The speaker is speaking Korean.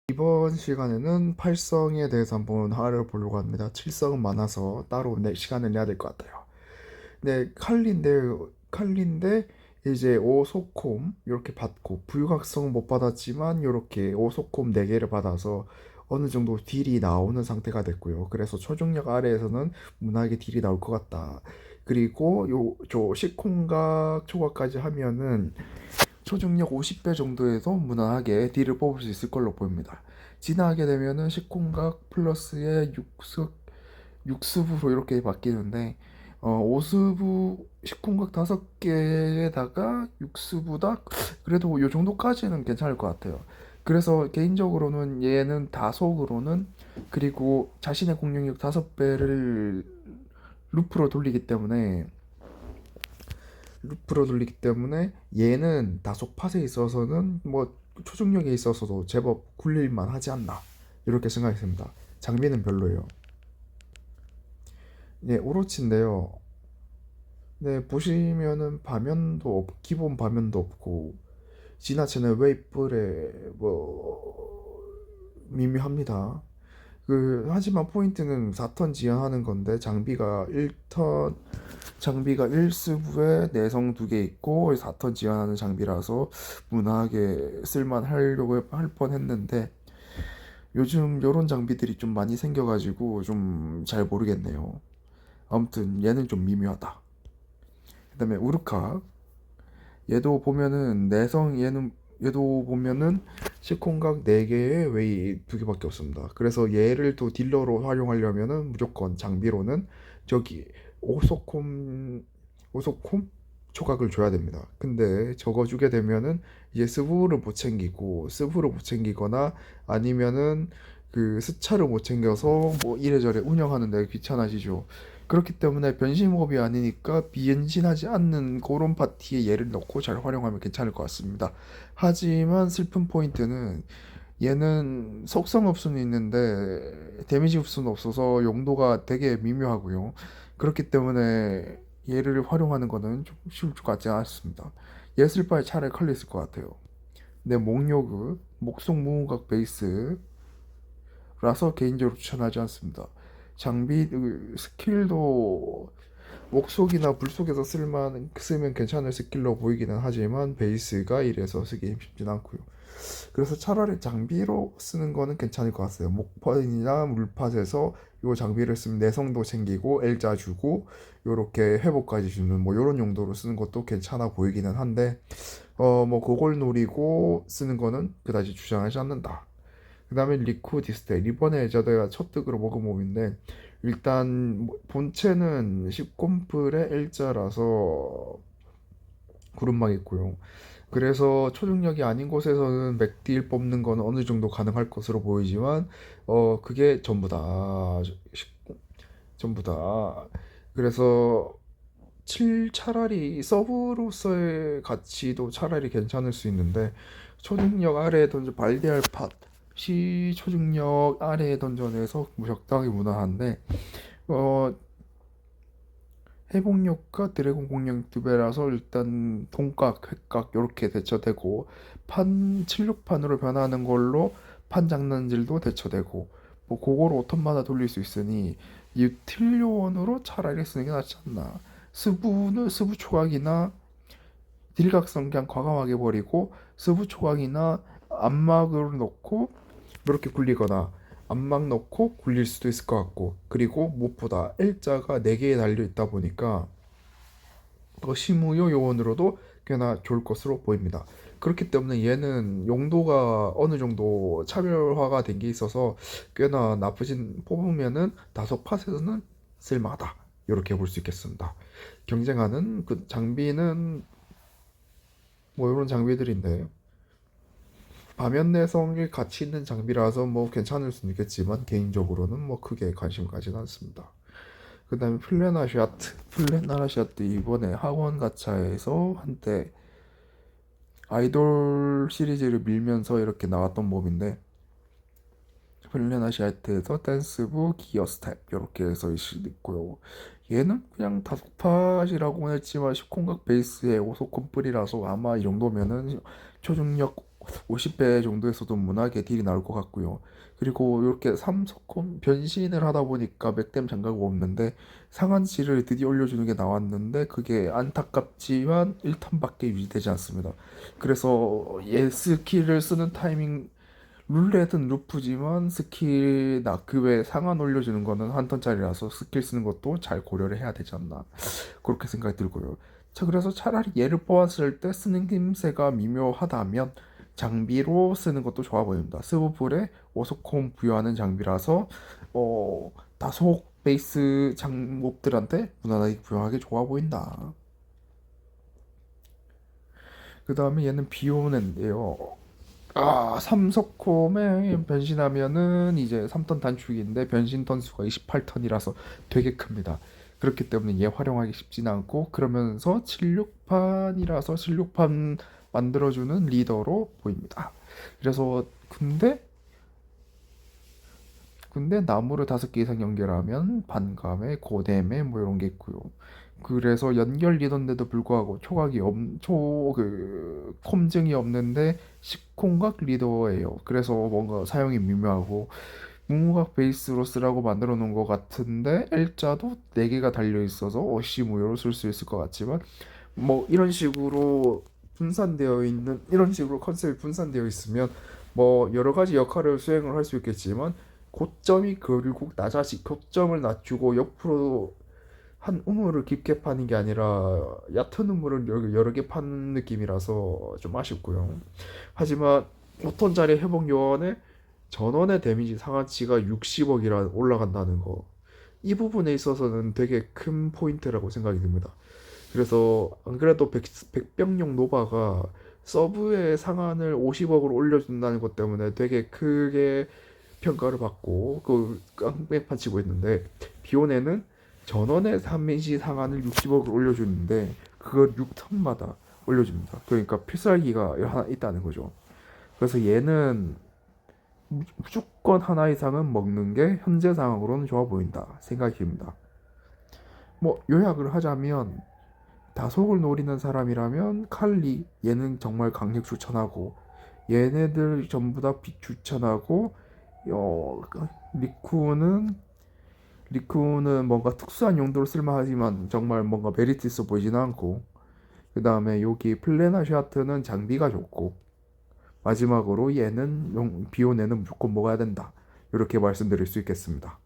이번 시간에는 팔성에 대해서 한번 알아보려고 합니다. 칠성은 많아서 따로 시간을 내야 될 것 같아요. 네, 칼리인데 이제 오소콤 이렇게 받고 부유각성은 못 받았지만 이렇게 오소콤 4개를 받아서 어느 정도 딜이 나오는 상태가 됐고요. 그래서 초중력 아래에서는 무난하게 딜이 나올 것 같다. 그리고 저 시콩각 초과까지 하면은 초중력 50배 정도에서 무난하게 딜을 뽑을 수 있을 걸로 보입니다. 진화하게 되면은 식공각 플러스의 육수부로 이렇게 바뀌는데, 오수부 식공각 5개에다가 육수부다 그래도 이 정도까지는 괜찮을 것 같아요. 그래서 개인적으로는 얘는 다속으로는, 그리고 자신의 공격력 5배를 루프로 돌리기 때문에 얘는 다소 팟에 있어서는 뭐 초중력에 있어서도 제법 굴릴만 하지 않나 이렇게 생각했습니다. 장비는 별로예요. 네, 오로치인데요. 네, 보시면은 기본 바면도 없고 지나치는 웨이플에 뭐 미묘합니다. 하지만 포인트는 4턴 지연하는 건데 장비가 1스부에 내성 2개 있고 4턴 지원하는 장비라서 무난하게 쓸만 하려고 할 뻔했는데, 요즘 요런 장비들이 좀 많이 생겨가지고 좀 잘 모르겠네요. 아무튼 얘는 좀 미묘하다. 그 다음에 우르카, 얘도 보면은 시콩각 4개에 웨이 2개밖에 없습니다. 그래서 얘를 또 딜러로 활용하려면은 무조건 장비로는 저기 오소콤 오소콤 초각을 줘야 됩니다. 근데 저거 주게 되면은 이제 스부를 못 챙기거나 아니면은 스차를 못 챙겨서 뭐 이래저래 운영하는데 귀찮아지죠. 그렇기 때문에 변신몹이 아니니까 비변신하지 않는 그런 파티에 얘를 넣고 잘 활용하면 괜찮을 것 같습니다. 하지만 슬픈 포인트는 얘는 속성 흡수는 있는데 데미지 흡수는 없어서 용도가 되게 미묘하고요. 그렇기 때문에 얘를 활용하는 거는 좀 쉬울 것 같지 않습니다. 얘 쓸 바에 차라리 칼리 있을 것 같아요. 내 목속 무음각 베이스라서 개인적으로 추천하지 않습니다. 스킬도 목속이나 불속에서 쓰면 괜찮을 스킬로 보이기는 하지만 베이스가 이래서 쓰기 쉽진 않고요. 그래서 차라리 장비로 쓰는 거는 괜찮을 것 같아요. 목팟이나 물팟에서 요 장비를 쓰면 내성도 챙기고 L자 주고 요렇게 회복까지 주는 뭐 요런 용도로 쓰는 것도 괜찮아 보이기는 한데, 뭐 그걸 노리고 쓰는 거는 그다지 주장하지 않는다. 그 다음에 리쿠 디스텔, 이번에 저희가 첫 득으로 먹은 몸인데, 일단 본체는 10콤플의 L자라서 구름막 있고요. 그래서 초중력이 아닌 곳에서는 맥딜 뽑는 건 어느 정도 가능할 것으로 보이지만, 그게 전부 다. 그래서 차라리 서브로서의 가치도 차라리 괜찮을 수 있는데, 초중력 아래에 던져 발디알 팟시 초중력 아래에 던전에서 적당히 무난한데, 어 회복력과 드래곤 공격 2배라서 일단 동각, 획각 이렇게 대처되고, 판 76판으로 변하는 걸로 판 장난질도 대처되고, 뭐 그거로 오턴마다 돌릴 수 있으니 유틸리온으로 차라리 쓰는 게 낫지 않나. 스부 초각이나 딜각성 그냥 과감하게 버리고 스부 초각이나 안막을 넣고 이렇게 굴리거나 안막 넣고 굴릴 수도 있을 것 같고, 그리고 무엇보다 L자가 4개에 달려 있다 보니까 더 시무요 요원으로도 꽤나 좋을 것으로 보입니다. 그렇기 때문에 얘는 용도가 어느 정도 차별화가 된 게 있어서 꽤나 나쁘진, 뽑으면은 다소 팟에서는 쓸만하다 이렇게 볼 수 있겠습니다. 경쟁하는 그 장비는 뭐 이런 장비들인데, 화면 내성이 가치 있는 장비라서 뭐 괜찮을 수는 있겠지만 개인적으로는 뭐 크게 관심 가지는 않습니다. 그 다음에 플레나샤트 이번에 학원 가차에서 한때 아이돌 시리즈를 밀면서 이렇게 나왔던 몹인데, 플레나샤트에서 댄스부 기어 스텝 이렇게 해서 있고요. 얘는 그냥 다속팟이라고 했지만 10콩각 베이스의 오소콤플이라서 아마 이 정도면은 초중력 50배 정도에서도 무난하게 딜이 나올 것 같고요. 그리고 이렇게 삼석콤 변신을 하다 보니까 맥댐 장가가 없는데 상한치를 드디어 올려주는 게 나왔는데 그게 안타깝지만 1턴밖에 유지되지 않습니다. 그래서 얘 스킬을 쓰는 타이밍 룰렛은 루프지만 스킬 그 외에 상한 올려주는 거는 한 턴짜리라서 스킬 쓰는 것도 잘 고려를 해야 되지 않나 그렇게 생각이 들고요. 자, 그래서 차라리 얘를 뽑았을 때 쓰는 힘새가 미묘하다면 장비로 쓰는 것도 좋아 보입니다. 스브풀에 오소콤 부여하는 장비라서 다소 베이스 장몹들한테 무난하게 부여하기 좋아 보인다. 그 다음에 얘는 비오는데요. 삼석콤에 변신하면은 이제 3턴 단축인데 변신 턴수가 28턴이라서 되게 큽니다. 그렇기 때문에 얘 활용하기 쉽진 않고 그러면서 76판이라서 16판 만들어주는 리더로 보입니다. 그래서 근데 나무를 5개 이상 연결하면 반감에 고뎀에 뭐 이런 게 있고요. 그래서 연결 리더인데도 불구하고 콤증이 없는데 10콤각 리더예요. 그래서 뭔가 사용이 미묘하고 무무각 베이스로 쓰라고 만들어 놓은 것 같은데 L자도 4개가 달려 있어서 어시 무효로 쓸 수 있을 것 같지만 뭐 이런 식으로 컨셉이 분산되어 있으면 뭐 여러 가지 역할을 수행을 할 수 있겠지만 고점이 결국 고점을 낮추고 옆으로 한 우물을 깊게 파는 게 아니라 얕은 우물을 여러 개 파는 느낌이라서 좀 아쉽고요. 하지만 5톤짜리 회복 요원의 전원의 데미지 상한치가 60억이라 올라간다는 거. 이 부분에 있어서는 되게 큰 포인트라고 생각이 듭니다. 그래서 안 그래도 백병용 노바가 서브의 상한을 50억으로 올려준다는 것 때문에 되게 크게 평가를 받고 그 깡패판 치고 있는데 비오네는 전원의 3인시 상한을 60억을 올려주는데 그걸 6턴마다 올려줍니다. 그러니까 필살기가 하나 있다는 거죠. 그래서 얘는 무조건 하나 이상은 먹는 게 현재 상황으로는 좋아 보인다 생각이 듭니다. 뭐 요약을 하자면 다속을 노리는 사람이라면 칼리 얘는 정말 강력 추천하고 얘네들 전부 다 비추천하고 어, 리쿠는 뭔가 특수한 용도로 쓸만하지만 정말 뭔가 메리트 있어 보이지는 않고 그 다음에 여기 플래너 샤트는 장비가 좋고 마지막으로 얘는 비오네는 무조건 먹어야 된다 이렇게 말씀드릴 수 있겠습니다.